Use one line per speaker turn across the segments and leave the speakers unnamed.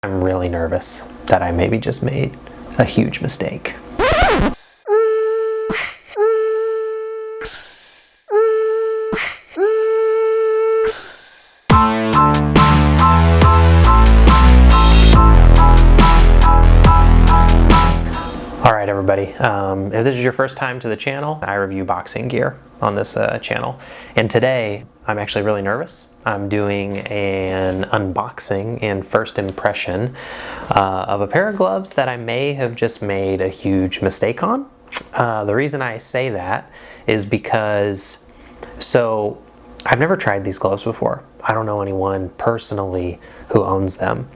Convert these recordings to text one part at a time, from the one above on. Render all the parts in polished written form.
I'm really nervous that I maybe just made a huge mistake. Alright everybody, if this is your first time to the channel, I review boxing gear on this channel. And today, I'm actually really nervous. I'm doing an unboxing and first impression of a pair of gloves that I may have just made a huge mistake on. The reason I say that is because, so I've never tried these gloves before. I don't know anyone personally who owns them.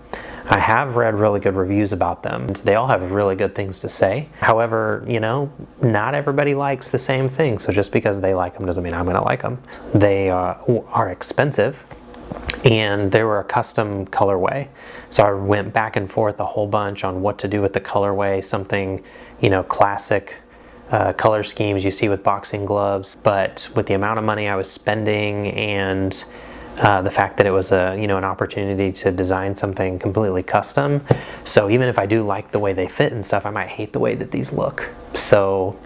I have read really good reviews about them. They all have really good things to say. However, you know, not everybody likes the same thing. So just because they like them doesn't mean I'm gonna like them. They are expensive and they were a custom colorway. So I went back and forth a whole bunch on what to do with the colorway, something, you know, classic color schemes you see with boxing gloves. But with the amount of money I was spending and the fact that it was an opportunity to design something completely custom. So even if I do like the way they fit and stuff, I might hate the way that these look. So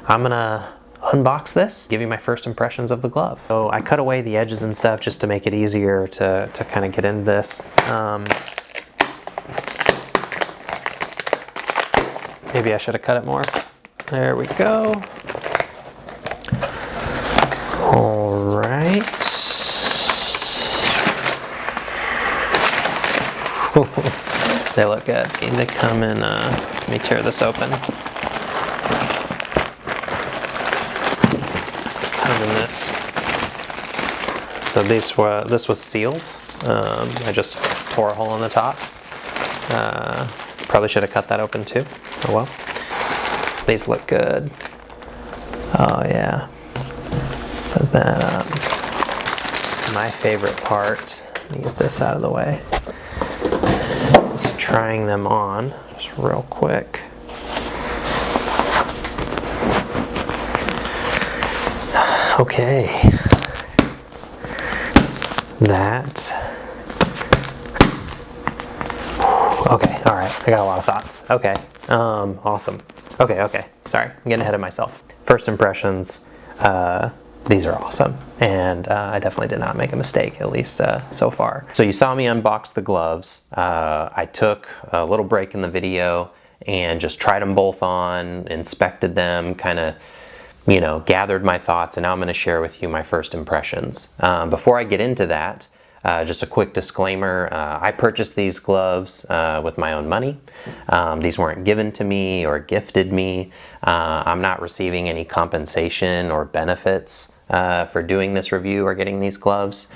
I'm gonna unbox this, give you my first impressions of the glove. So I cut away the edges and stuff just to make it easier to kind of get into this. Maybe I should have cut it more. There we go. All right. They look good. They come in, let me tear this open. Come in this. So this was sealed. I just tore a hole in the top. Probably should have cut that open too. Oh well. These look good. Oh yeah. Put that up. My favorite part. Let me get this out of the way. Just trying them on, just real quick. Okay. That. Okay, all right, I got a lot of thoughts. Okay, awesome. Okay, sorry, I'm getting ahead of myself. First impressions, these are awesome, and I definitely did not make a mistake, at least so far. So you saw me unbox the gloves. I took a little break in the video and just tried them both on, inspected them, kind of, you know, gathered my thoughts, and now I'm going to share with you my first impressions. Before I get into that, just a quick disclaimer, I purchased these gloves with my own money. These weren't given to me or gifted me. I'm not receiving any compensation or benefits for doing this review or getting these gloves.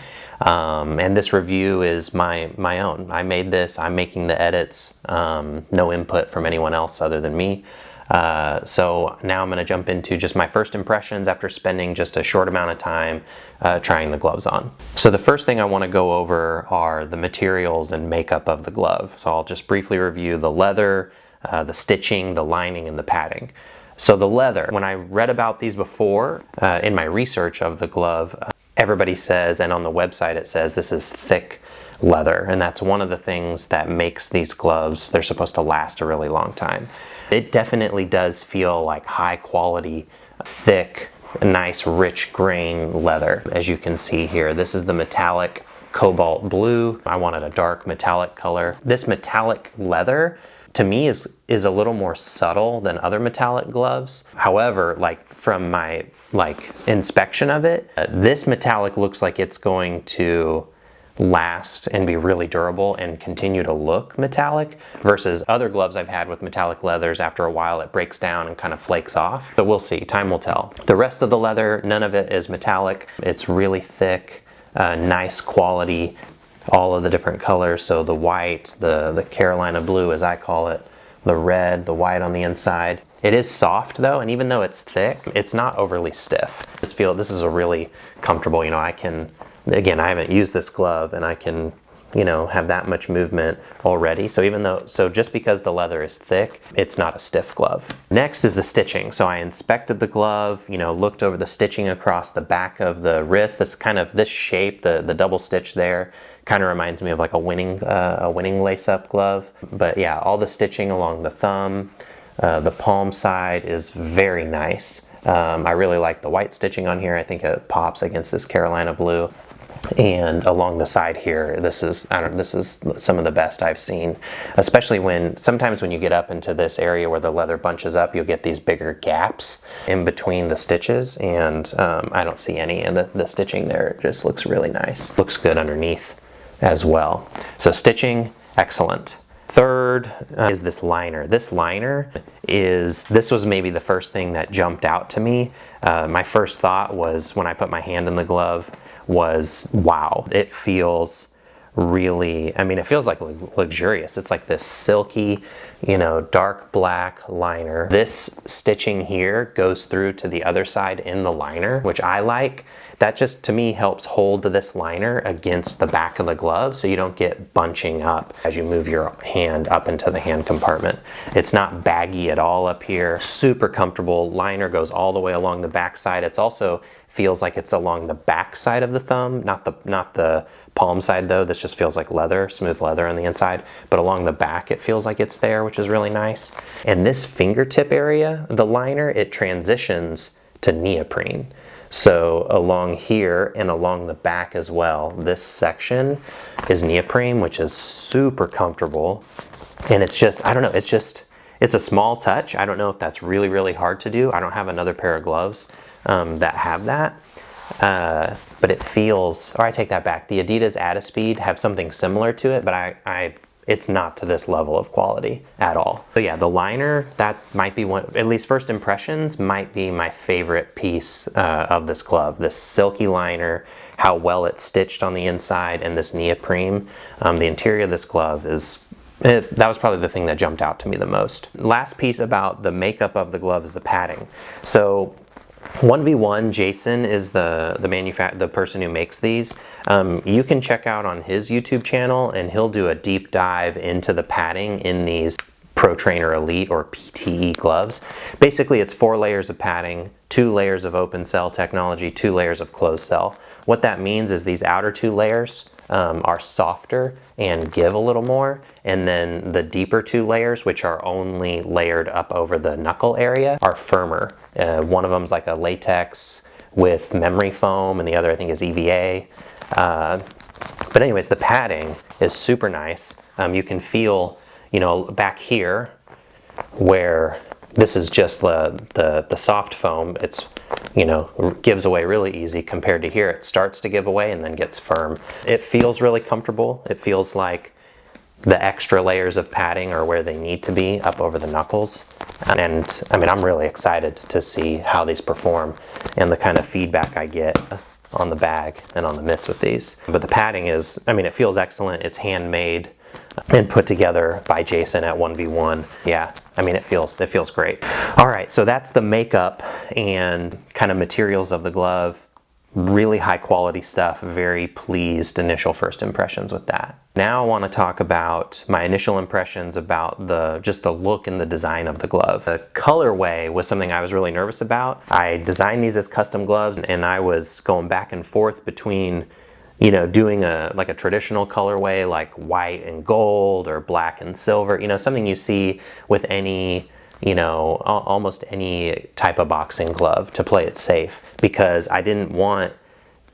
And this review is my own. I made this, I'm making the edits, no input from anyone else other than me. So now I'm going to jump into just my first impressions after spending just a short amount of time trying the gloves on. So the first thing I want to go over are the materials and makeup of the glove. So I'll just briefly review the leather, the stitching, the lining, and the padding. So the leather, when I read about these before in my research of the glove, everybody says, and on the website it says this is thick leather, and that's one of the things that makes these gloves, they're supposed to last a really long time. It definitely does feel like high quality, thick, nice, rich grain leather. As you can see here, this is the metallic cobalt blue. I wanted a dark metallic color. This metallic leather, to me, is a little more subtle than other metallic gloves. However, like from my inspection of it, this metallic looks like it's going to last and be really durable and continue to look metallic versus other gloves I've had with metallic leathers. After a while it breaks down and kind of flakes off. So we'll see, time will tell. The rest of the leather, none of it is metallic. It's really thick, nice quality, all of the different colors. So the white, the Carolina blue as I call it, the red, the white on the inside. It is soft though, and even though it's thick, it's not overly stiff. I just feel this is a really comfortable, you know, I can, again, I haven't used this glove and I can, you know, have that much movement already. So even though, so just because the leather is thick, it's not a stiff glove. Next is the stitching. So I inspected the glove, you know, looked over the stitching across the back of the wrist. This kind of, this shape, the double stitch there Kind of reminds me of like a winning lace-up glove. But yeah, all the stitching along the thumb, the palm side is very nice. I really like the white stitching on here. I think it pops against this Carolina blue. And along the side here, this is some of the best I've seen, especially sometimes when you get up into this area where the leather bunches up, you'll get these bigger gaps in between the stitches, and I don't see any, and the stitching there, it just looks really nice. Looks good underneath as well. So stitching, excellent. Third is this liner. This was maybe the first thing that jumped out to me. My first thought was, when I put my hand in the glove, was, wow, it feels really, I mean, it feels like luxurious. It's like this silky, dark black liner. This stitching here goes through to the other side in the liner, which I like. That just, to me, helps hold this liner against the back of the glove so you don't get bunching up as you move your hand up into the hand compartment. It's not baggy at all up here. Super comfortable. Liner goes all the way along the back side. It's also feels like it's along the back side of the thumb, not the palm side though. This just feels like leather, smooth leather on the inside, but along the back it feels like it's there, which is really nice. And this fingertip area, the liner, it transitions to neoprene. So along here and along the back as well, this section is neoprene, which is super comfortable. And it's just, I don't know, it's a small touch. I don't know if that's really, really hard to do. I don't have another pair of gloves that have that, but it feels, or I take that back. The Adidas Adaspeed have something similar to it, but it's not to this level of quality at all. So yeah, the liner, that might be one, at least first impressions, might be my favorite piece of this glove. This silky liner, how well it's stitched on the inside, and this neoprene. The interior of this glove is, that was probably the thing that jumped out to me the most. Last piece about the makeup of the glove is the padding. So 1v1, Jason is the person who makes these. You can check out on his YouTube channel, and he'll do a deep dive into the padding in these Pro Trainer Elite or PTE gloves. Basically, it's 4 layers of padding, 2 layers of open cell technology, 2 layers of closed cell. What that means is these outer 2 layers are softer and give a little more, and then the deeper 2 layers, which are only layered up over the knuckle area, are firmer. One of them's like a latex with memory foam, and the other I think is EVA. But anyways, the padding is super nice. You can feel, back here where this is just the soft foam, it's, gives away really easy compared to here. It starts to give away and then gets firm. It feels really comfortable. It feels like the extra layers of padding are where they need to be up over the knuckles. And I mean, I'm really excited to see how these perform and the kind of feedback I get on the bag and on the mitts with these. But the padding is, I mean, it feels excellent. It's handmade and put together by Jason at 1v1. Yeah, I mean, it feels great. All right, so that's the makeup and kind of materials of the glove. Really high quality stuff. Very pleased initial first impressions with that. Now I want to talk about my initial impressions about just the look and the design of the glove. The colorway was something I was really nervous about. I designed these as custom gloves, and I was going back and forth between doing like a traditional colorway like white and gold or black and silver, something you see with any, almost any type of boxing glove to play it safe, because I didn't want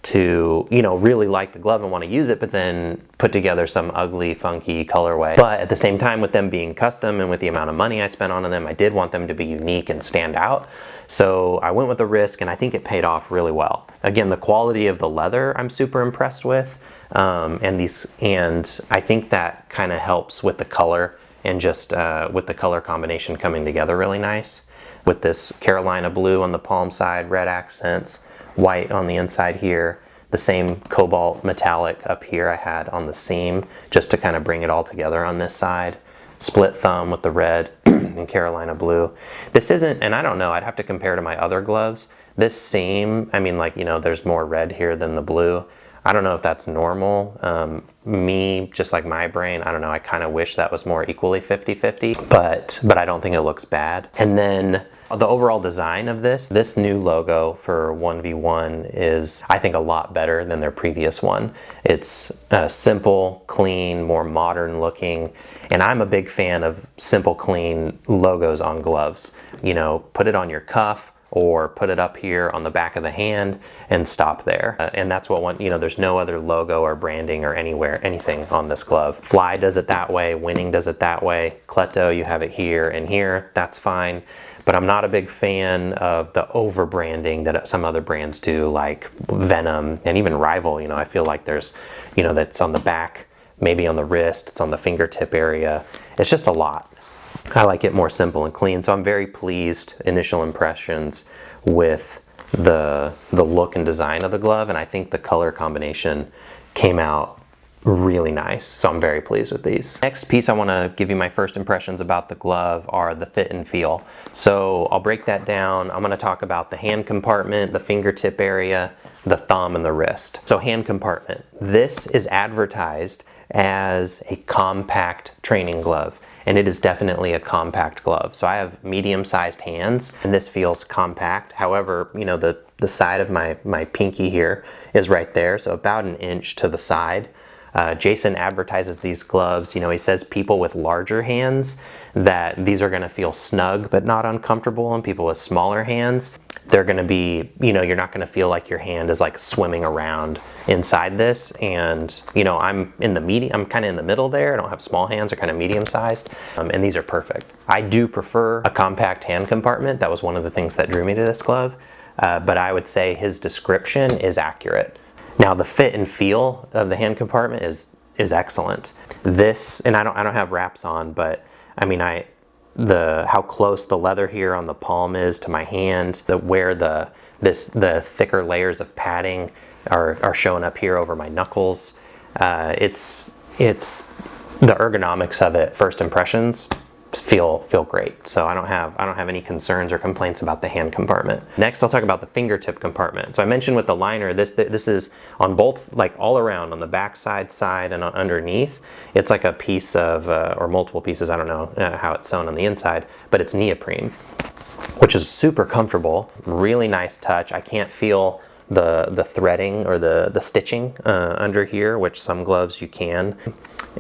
to, really like the glove and want to use it, but then put together some ugly, funky colorway. But at the same time, with them being custom and with the amount of money I spent on them, I did want them to be unique and stand out. So I went with the risk, and I think it paid off really well. Again, the quality of the leather I'm super impressed with, and I think that kind of helps with the color and just with the color combination coming together really nice. With this Carolina blue on the palm side, red accents, white on the inside here, the same cobalt metallic up here I had on the seam, just to kind of bring it all together on this side. Split thumb with the red and Carolina blue. This isn't, and I don't know, I'd have to compare to my other gloves. This seam, I mean, there's more red here than the blue. I don't know if that's normal. Me, just like my brain, I don't know, I kind of wish that was more equally 50-50, but I don't think it looks bad. And then The overall design of this new logo for 1v1 is, I think, a lot better than their previous one. It's simple, clean, more modern looking, and I'm a big fan of simple, clean logos on gloves. You know, put it on your cuff or put it up here on the back of the hand and stop there. And that's what there's no other logo or branding or anything on this glove. Fly does it that way, Winning does it that way, Kleto, you have it here and here, that's fine. But I'm not a big fan of the over branding that some other brands do, like Venom and even Rival. You know, I feel like there's, that's on the back, maybe on the wrist, it's on the fingertip area. It's just a lot. I like it more simple and clean, so I'm very pleased, initial impressions, with the look and design of the glove, and I think the color combination came out really nice, so I'm very pleased with these. Next piece I want to give you my first impressions about the glove are the fit and feel. So I'll break that down. I'm going to talk about the hand compartment, the fingertip area, the thumb, and the wrist. So hand compartment. This is advertised as a compact training glove, and it is definitely a compact glove. So I have medium-sized hands, and this feels compact. However, the side of my pinky here is right there, so about an inch to the side. Jason advertises these gloves, he says people with larger hands, that these are gonna feel snug but not uncomfortable, and people with smaller hands, they're gonna be, you're not gonna feel like your hand is like swimming around inside this. And I'm kind of in the middle there. I don't have small hands, they're kind of medium sized, and these are perfect. I do prefer a compact hand compartment. That was one of the things that drew me to this glove, but I would say his description is accurate. Now the fit and feel of the hand compartment is excellent. This, and I don't have wraps on, but I mean how close the leather here on the palm is to my hand, where the thicker layers of padding are showing up here over my knuckles. It's the ergonomics of it. First impressions feel great. So I don't have any concerns or complaints about the hand compartment. Next, I'll talk about the fingertip compartment. So I mentioned with the liner, this is on both, like all around, on the back side, and underneath. It's like a piece of, or multiple pieces, I don't know how it's sewn on the inside, but it's neoprene, which is super comfortable, really nice touch. I can't feel the threading or the stitching under here, which some gloves you can.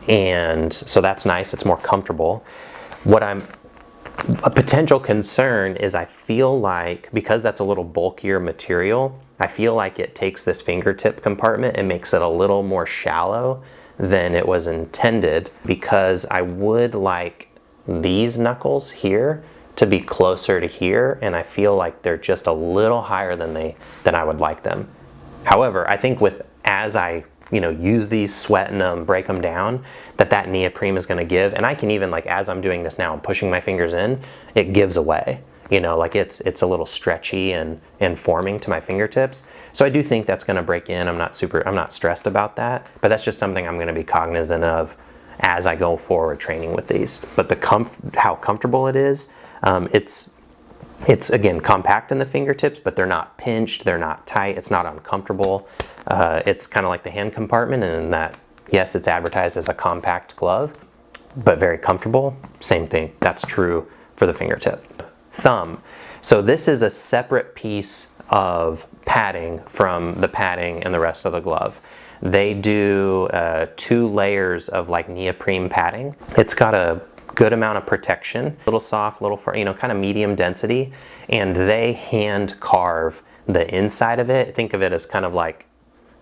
And so that's nice, it's more comfortable. A potential concern is I feel like, because that's a little bulkier material, I feel like it takes this fingertip compartment and makes it a little more shallow than it was intended, because I would like these knuckles here to be closer to here, and I feel like they're just a little higher than I would like them. However, I think as I use these, sweating them, break them down, that neoprene is going to give, and I can even, like, as I'm doing this now, I'm pushing my fingers in, it gives away, like it's a little stretchy and forming to my fingertips. So I do think that's going to break in. I'm not stressed about that, but that's just something I'm going to be cognizant of as I go forward training with these. But how comfortable it is, it's again compact in the fingertips, but they're not pinched, they're not tight, it's not uncomfortable. It's kind of like the hand compartment in that, yes, it's advertised as a compact glove, but very comfortable. Same thing, that's true for the fingertip. Thumb. So this is a separate piece of padding from the padding and the rest of the glove. They do 2 layers of like neoprene padding. It's got a good amount of protection, a little soft, kind of medium density, and they hand carve the inside of it. Think of it as kind of like,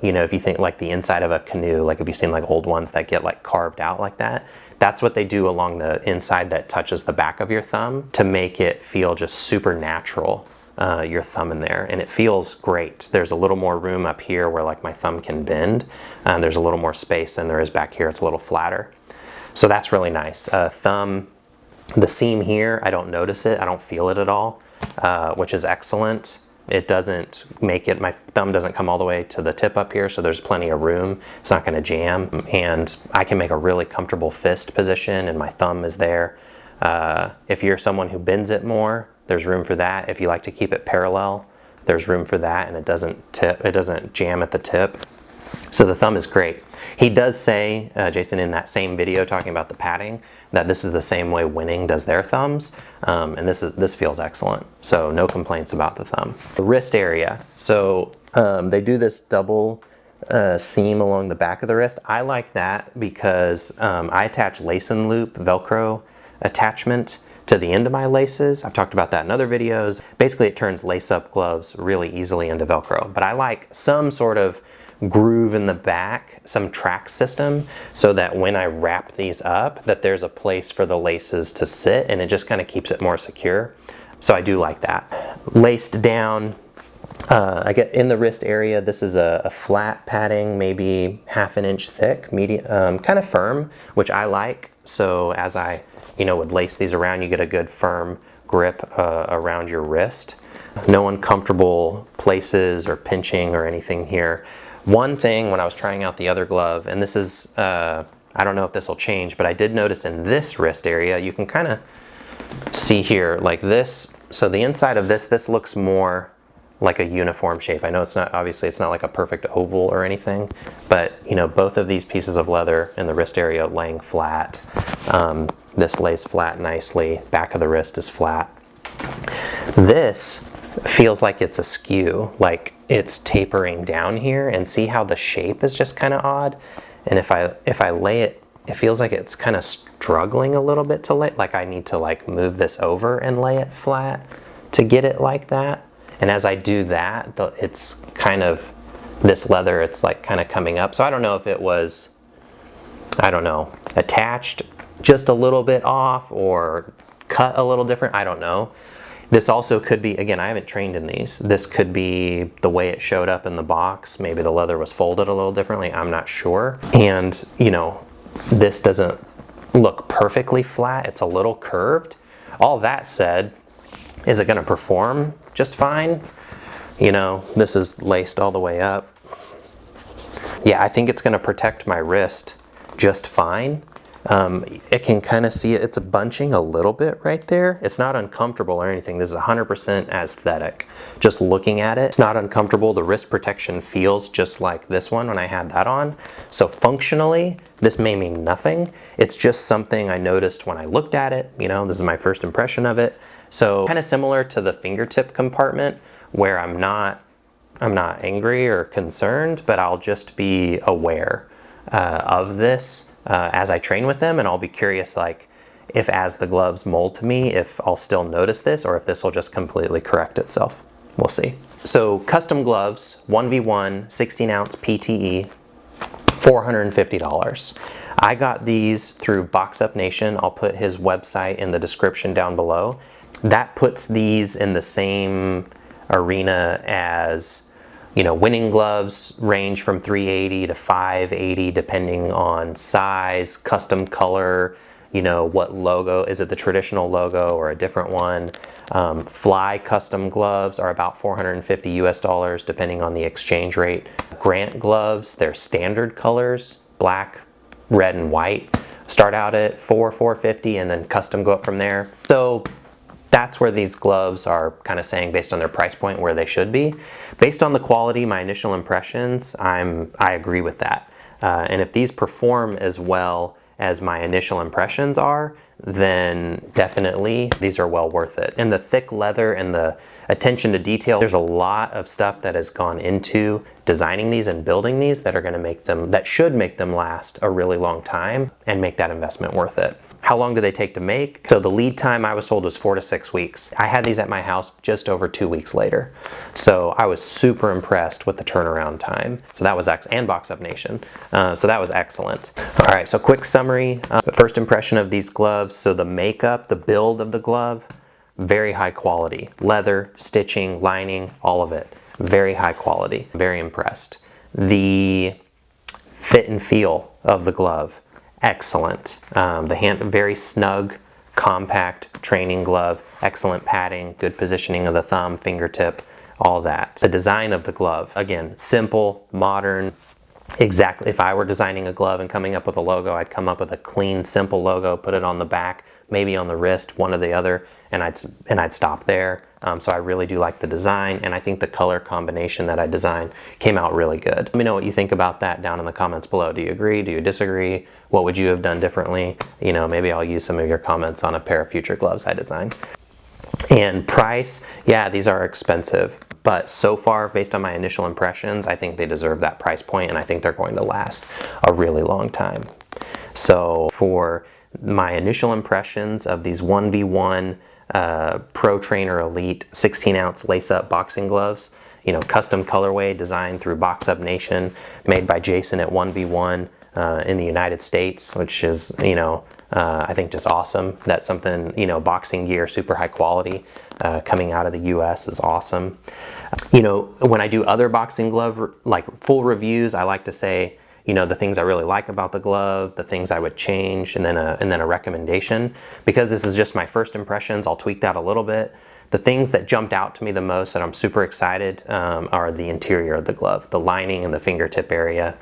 if you think like the inside of a canoe, like if you've seen like old ones that get like carved out like that, that's what they do along the inside that touches the back of your thumb to make it feel just super natural, your thumb in there, and it feels great. There's a little more room up here where like my thumb can bend, and there's a little more space than there is back here. It's a little flatter. So that's really nice. Thumb, the seam here, I don't notice it, I don't feel it at all, which is excellent. It doesn't make it, my thumb doesn't come all the way to the tip up here, so there's plenty of room. It's not gonna jam, and I can make a really comfortable fist position, and my thumb is there. If you're someone who bends it more, there's room for that. If you like to keep it parallel, there's room for that, and it doesn't jam at the tip. So the thumb is great. He does say, Jason, in that same video talking about the padding, that this is the same way Winning does their thumbs, and this feels excellent. So no complaints about the thumb. The wrist area. So they do this double seam along the back of the wrist. I like that because I attach lace and loop Velcro attachment to the end of my laces. I've talked about that in other videos. Basically, it turns lace-up gloves really easily into Velcro. But I like some sort of groove in the back, some track system, so that when I wrap these up, that there's a place for the laces to sit, and it just kind of keeps it more secure. So I do like that. Laced down, I get in the wrist area, this is a flat padding, maybe 1/2 inch thick, medium, kind of firm, which I like. So as I would lace these around, you get a good firm grip around your wrist. No uncomfortable places or pinching or anything here. One thing when I was trying out the other glove, and this is, I don't know if this will change, but I did notice in this wrist area, you can kind of see here like this. So the inside of this looks more like a uniform shape. I know it's not, obviously it's not like a perfect oval or anything, but both of these pieces of leather in the wrist area laying flat. This lays flat nicely, back of the wrist is flat. This feels like it's askew, like it's tapering down here, and see how the shape is just kind of odd. And if I lay it, it feels like it's kind of struggling a little bit to lay, like I need to like move this over and lay it flat to get it like that. And as I do that, it's kind of, this leather, it's like kind of coming up. So I don't know if it was, I don't know, attached just a little bit off or cut a little different, I don't know. This also could be, again, I haven't trained in these. This could be the way it showed up in the box. Maybe the leather was folded a little differently, I'm not sure. And this doesn't look perfectly flat, it's a little curved. All that said, is it gonna perform just fine? This is laced all the way up. Yeah, I think it's gonna protect my wrist just fine. It can kind of see it's bunching a little bit right there. It's not uncomfortable or anything. This is 100% aesthetic. Just looking at it, it's not uncomfortable. The wrist protection feels just like this one when I had that on. So functionally, this may mean nothing. It's just something I noticed when I looked at it. This is my first impression of it. So kind of similar to the fingertip compartment, where I'm not angry or concerned, but I'll just be aware of this as I train with them, and I'll be curious, like, if as the gloves mold to me, if I'll still notice this, or if this will just completely correct itself. We'll see. So custom gloves, 1v1, 16-ounce PTE, $450. I got these through Box Up Nation. I'll put his website in the description down below. That puts these in the same arena as Winning gloves range from $380 to $580 depending on size, custom color, what logo. Is it the traditional logo or a different one? Fly custom gloves are about $450 US depending on the exchange rate. Grant gloves, their standard colors, black, red, and white, start out at $450 and then custom go up from there. So that's where these gloves are kind of saying, based on their price point, where they should be. Based on the quality, my initial impressions, I agree with that. And if these perform as well as my initial impressions are, then definitely these are well worth it. And the thick leather and the attention to detail, there's a lot of stuff that has gone into designing these and building these that are going to make them, that should make them last a really long time and make that investment worth it. How long do they take to make? So the lead time I was told was 4 to 6 weeks. I had these at my house just over 2 weeks later. So I was super impressed with the turnaround time. So that was and Box Up Nation. So that was excellent. All right, so quick summary. The first impression of these gloves. So the makeup, the build of the glove, very high quality. Leather, stitching, lining, all of it. Very high quality. Very impressed. The fit and feel of the glove, excellent. The hand, very snug, compact training glove, excellent padding, good positioning of the thumb, fingertip, all that. The design of the glove, again, simple, modern. Exactly, if I were designing a glove and coming up with a logo, I'd come up with a clean, simple logo, put it on the back, maybe on the wrist, one or the other, and I'd stop there. So I really do like the design, and I think the color combination that I designed came out really good. Let me know what you think about that down in the comments below. Do you agree? Do you disagree? What would you have done differently? You know, maybe I'll use some of your comments on a pair of future gloves I designed. And price, yeah, these are expensive, but so far, based on my initial impressions, I think they deserve that price point, and I think they're going to last a really long time. So for my initial impressions of these 1v1 Pro Trainer Elite 16-ounce lace-up boxing gloves, you know, custom colorway designed through Box Up Nation, made by Jason at 1v1 in the United States, which is, you know, I think just awesome. That's something, you know, boxing gear, super high quality, coming out of the US is awesome. You know, when I do other boxing glove, like full reviews, I like to say, you know, the things I really like about the glove, the things I would change, and then a recommendation. Because this is just my first impressions, I'll tweak that a little bit. The things that jumped out to me the most that I'm super excited are the interior of the glove, the lining and the fingertip area,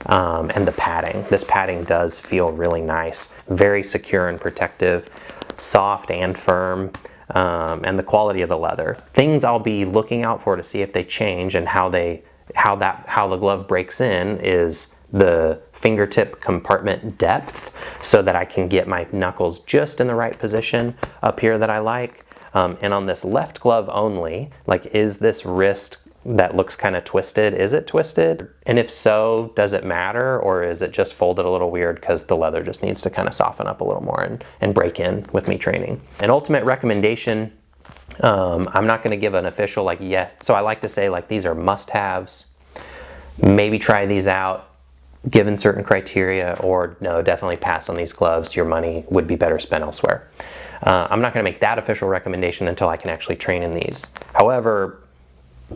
and the padding. This padding does feel really nice, very secure and protective, soft and firm, and the quality of the leather. Things I'll be looking out for to see if they change and how the glove breaks in is the fingertip compartment depth, so that I can get my knuckles just in the right position up here that I like. And on this left glove only, like, is this wrist that looks kind of twisted, is it twisted? And if so, does it matter, or is it just folded a little weird because the leather just needs to kind of soften up a little more and break in with me training? An ultimate recommendation, I'm not going to give an official like yes, so I like to say like these are must-haves. Maybe try these out given certain criteria, or no, definitely pass on these gloves. Your money would be better spent elsewhere. I'm not going to make that official recommendation until I can actually train in these. However,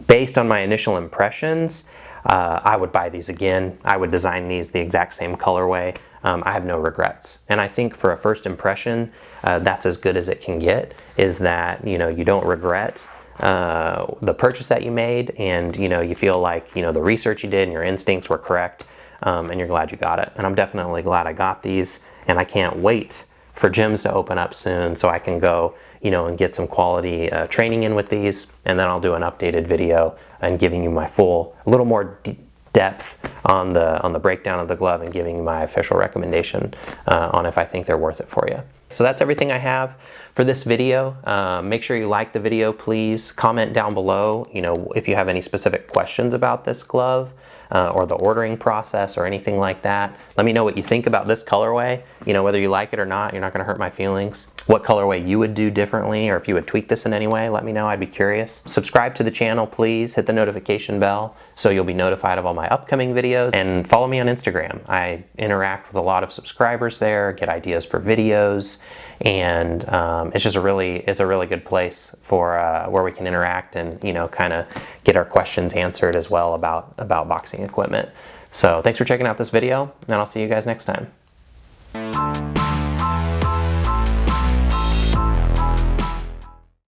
based on my initial impressions, I would buy these again. I would design these the exact same colorway. I have no regrets. And I think for a first impression, that's as good as it can get, is that, you know, you don't regret the purchase that you made, and, you know, you feel like, you know, the research you did and your instincts were correct, and you're glad you got it. And I'm definitely glad I got these, and I can't wait for gyms to open up soon so I can go, you know, and get some quality training in with these, and then I'll do an updated video and giving you my full, a little more depth on the breakdown of the glove, and giving you my official recommendation on if I think they're worth it for you. So that's everything I have for this video. Make sure you like the video, please. Comment down below, you know, if you have any specific questions about this glove, or the ordering process or anything like that. Let me know what you think about this colorway. You know, whether you like it or not, you're not going to hurt my feelings. What colorway you would do differently, or if you would tweak this in any way, let me know. I'd be curious. Subscribe to the channel, please. Hit the notification bell so you'll be notified of all my upcoming videos. And follow me on Instagram. I interact with a lot of subscribers there, get ideas for videos, and it's just a really good place for where we can interact and, you know, kind of get our questions answered as well about boxing equipment. So thanks for checking out this video, and I'll see you guys next time.